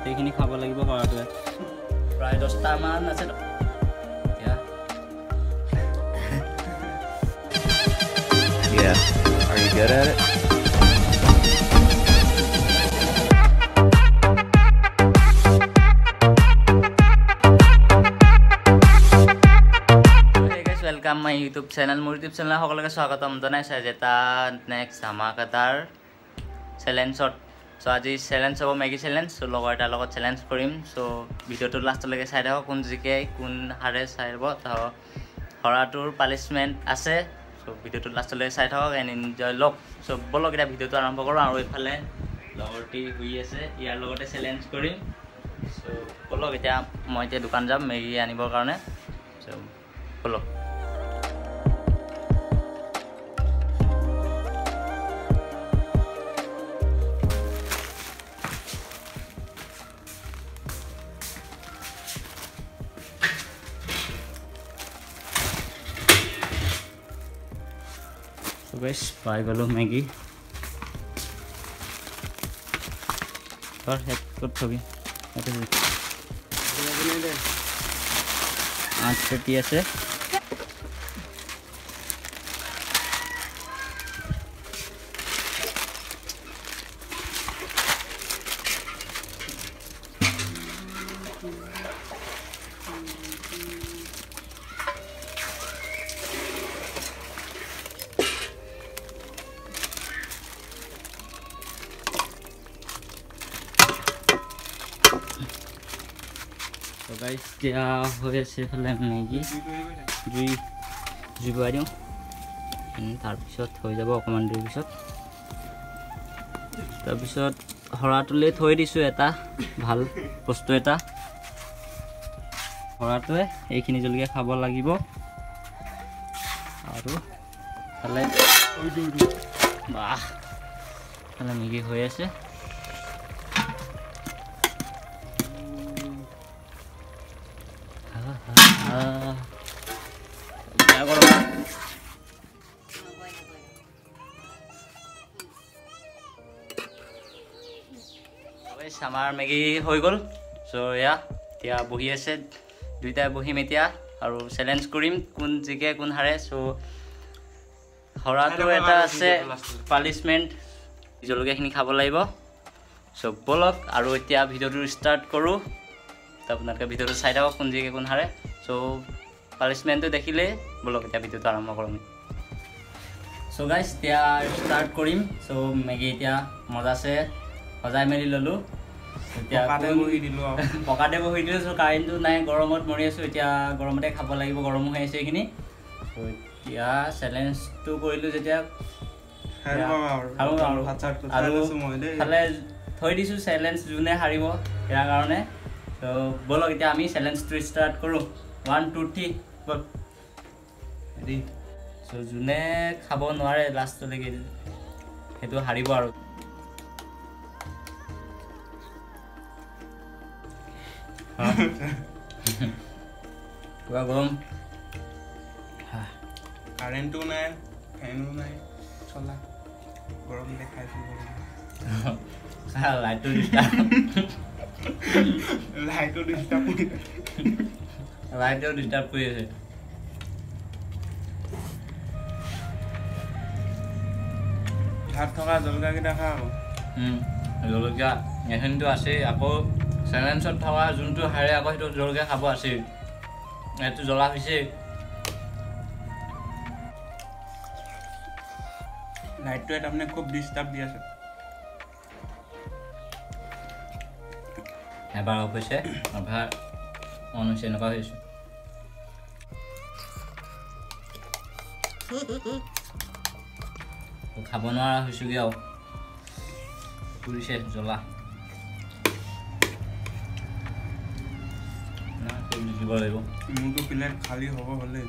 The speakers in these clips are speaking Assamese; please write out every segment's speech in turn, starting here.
এইখিনি খাব লাগিব কৰাটোৱে প্ৰায় 10টা মান আছে এতিয়া Yeah. Are you good at it? Welcome my YouTube channel more YouTube channel সকলকে স্বাগতম জনাইছো এটা নেক্সট ধামাকাদাৰ চ্যালেঞ্জত সো আজি চ্যালেঞ্জ হ'ব মেগি চ্যালেঞ্জ সো লগৰ এটা লগত চ্যালেঞ্জ কৰিম সো ভিডিওটো লাষ্টলৈকে চাই থাকক কোন জিকে কোন হাৰে চাইব তো হৰাটোৰ পানিশমেন্ট আছে সো ভিডিওটো লাষ্টলৈকে চাই থাকক এন্ড এনজয় লক সো বলক এটা ভিডিওটো আৰম্ভ কৰো আৰু ইফালে লগৰটি হৈ আছে ইয়াৰ লগতে চ্যালেঞ্জ কৰিম সো বলক এটা মই এতিয়া দোকান যাম মেগি আনিবৰ কাৰণে সো বলক So guys, पाई गलो मैगी और हेड कट होगी ऐसे आठ पेटी ऐसे So guys, dia hoye se phale megi jui bari tar pisot hoy jabo okoman dui pisot tar pisot horatule thoi disu eta bhal bostu eta horatue eikhini jolge khabo lagibo aru phale bah phale megi hoye ase क्या करो আমাৰ মেগি হৈ গল সো ইয়া এতিয়া বহি আছে দুইটা বহি মেতিয়া আৰু চ্যালেঞ্জ কৰিম কোন জিকে কোন হাৰে সো হৰাটো এটা আছে পানিশমেন্ট জলকীয়াখিনি খাব লাগিব সো বলক আৰু এতিয়া ভিডিওটো ষ্টাৰ্ট কৰো তো আপোনালোকে ভিডিওটো চাই থাকক কোন জিকে কোন হাৰে সো পানিশমেন্টটো দেখিলে বলক এটা ভিডিওটো আৰম্ভ কৰোঁ সো গাইস এতিয়া ষ্টাৰ্ট কৰিম সো মেগি এতিয়া মজাছে সজাই মেলি ললো এতিয়া পকাতে বহি দিলো সো কাৰেণ্টটো নাই গৰমত মৰি আছো এতিয়া গৰমতে খাব লাগিব গৰম হৈ আছে এইখিনি সো এতিয়া চ্যালেঞ্জটো কৰিলো যেতিয়া আৰু খালে থৈ দিছো চ্যালেঞ্জ যোনে হাৰিব ইয়াৰ কাৰণে তো বলক এতিয়া আমি চ্যালেঞ্জটো ষ্টাৰ্ট কৰো 1 2 3 বল ৰেডি সো যোনে খাব নোৱাৰে লাষ্টলৈকে হেতু হাৰিব আৰু পুৰা গৰম কাৰেণ্টটো নাই ফেনো নাই চলা গৰম দেখাইছো লাইটটো ডিস্টাৰ্ব লাইটটো ডিস্টাৰ্ব কৰি আছে ভাত থকা জলকীয়াকেইটা খা আকৌ জলকীয়া এইখিনিতো আছেই আকৌ চ্যালেঞ্জত থকা যোনটো হাৰে আকৌ সেইটো জলকীয়া খাব আছেই এইটো জ্বলা হৈছে লাইটটোৱে তাৰমানে খুব ডিষ্টাৰ্ব দি আছে এবাৰ অফ হৈছে এবাৰ অন হৈছে এনেকুৱা হৈছে খাব নোৱাৰা হৈছোগৈ আৰু পুৰিছে জ্বলা না দিব লাগিব মোৰতো প্লেট খালী হ'ব হ'লে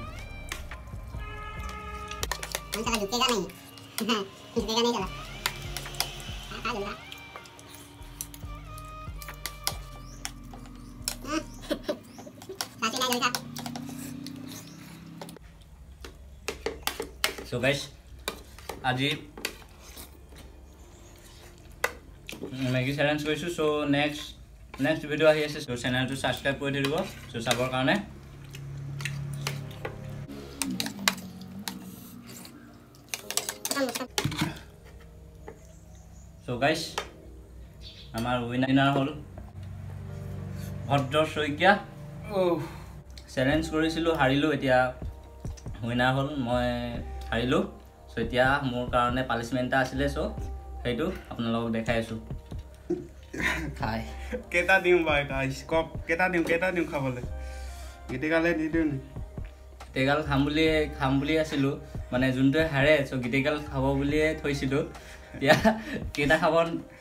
So guys, আজি মেগি চ্যালেঞ্জ কৰিছো সো নেক্সট নেক্সট ভিডিঅ' আহি আছে চ' চেনেলটো ছাবস্ক্ৰাইব কৰি দিব চ' চাবৰ কাৰণে চ' গাইছ আমাৰ উইনাৰ হ'ল ভদ্ৰ শইকীয়া চেলেঞ্জ কৰিছিলোঁ হাৰিলোঁ এতিয়া উইনাৰ হ'ল মই হাৰিলোঁ চ' এতিয়া মোৰ কাৰণে পানিছমেণ্ট এটা আছিলে চ' সেইটো আপোনালোকক দেখাই আছোঁ খাই কেইটা দিওঁ বাৰু এটা স্কপ কেইটা দিওঁ খাবলৈ গীতিকালে দি দিওঁ নি গীতেগাল খাম বুলি আছিলোঁ মানে যোনটোৱে হাৰে চ' গীতেগাল খাব বুলিয়ে থৈছিলোঁ এতিয়া কেইটা খাব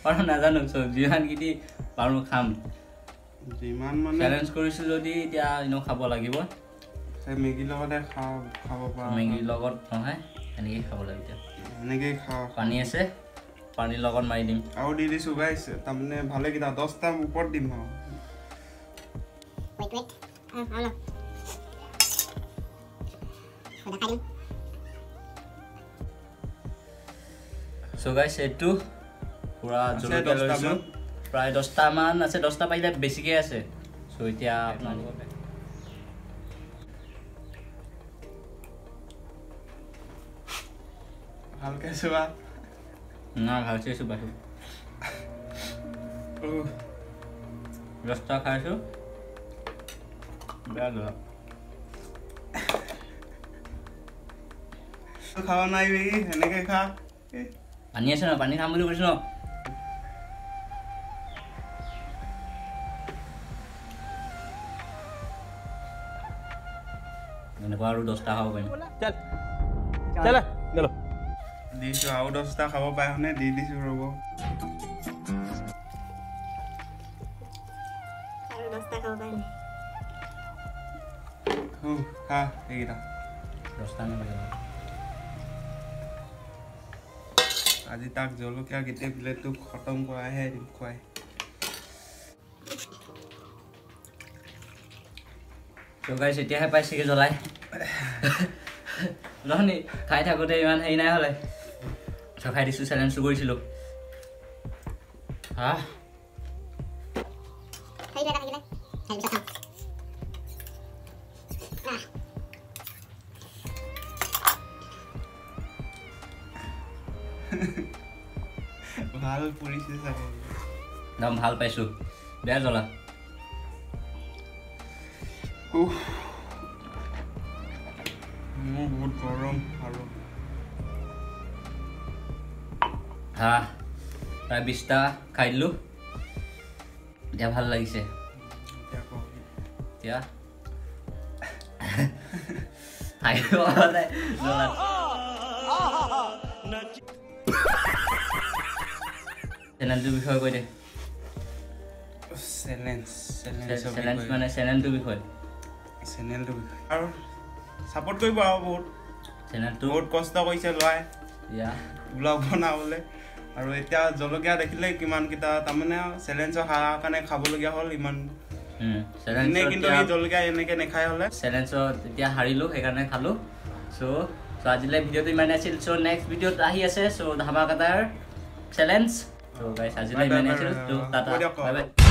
পাৰোঁ নাজানো চ' যিমান গীতি পাৰোঁ খাম যিমান মানে চেলেঞ্জ কৰিছোঁ যদি এতিয়া এনেও খাব লাগিব মেগীৰ লগতে খাব পাৰোঁ মেগীৰ লগত নহয় এনেকেই খাব লাগিব এতিয়া এনেকেই খাওঁ পানী আছে পানীৰ লগত মাৰি দিম আৰু দি দিছোঁ গাইছ তাৰমানে ভালেকেইটা 10টা ওপৰত দিম আৰু চ' গাইছ এইটো পূৰা জলকীয়া লৈছোঁ প্ৰায় 10টামান আছে 10টা পাৰিলে বেছিকৈ আছে চ' এতিয়া আপোনালোকক ভালকৈ চোৱা না ভালকৈ চুবাইছোঁ 10টা খাইছোঁ বেয়া যোৱা খাব নোৱাৰিবি এনেকৈ খা পানী আছে ন পানী খাম বুলি কৈছোঁ ন এনেকুৱা আৰু 10টা খাব পাৰিম দিছোঁ আৰু 10টা খাব পাৰে দি দিছোঁ ৰ'ব খা এইকেইটা 10টা নালাগে আজি তাক জলকীয়া গোটেই প্লেটটো খতম কৰাইহে দিম খুৱাই ত' গাইছ এতিয়াহে পাইছেগৈ জ্বলাই নহনি খাই থাকোঁতে ইমান হেৰি নাই হ'লে চ' খাই দিছোঁ চেলেঞ্জটো কৰিছিলোঁ ভাল পৰিছে চাগে একদম ভাল পাইছোঁ বেয়া জ্বলা মোৰ বহুত গৰম আৰু প্ৰায় 20টা খাই দিলোঁ এতিয়া ভাল লাগিছে এতিয়া চেনেলটোৰ বিষয়ে কৈ দে চেলেঞ্জ মানে চেনেলটোৰ বিষয়ে আৰু ছাপোৰ্ট কৰিব আৰু চেনেলটো বহুত কষ্ট কৰিছে ল'ৰাই ব্লগ বনাবলৈ আৰু এতিয়া জলকীয়া দেখিলে কিমানকেইটা তাৰমানে চেলেঞ্জৰ হাৰাৰ কাৰণে খাবলগীয়া হ'ল ইমান কিন্তু এই জলকীয়া এনেকৈ নেখাই হ'লে চেলেঞ্জত এতিয়া হাৰিলোঁ সেইকাৰণে খালোঁ চ' আজিলৈ ভিডিঅ'টো ইমানেই আছিল চ' নেক্সট ভিডিঅ'ত আহি আছে চ' ধামাকাদাৰ চেলেঞ্জ চ' গাইছ আজিলৈ ইমানেই আছিল চ' টাটা বাই বাই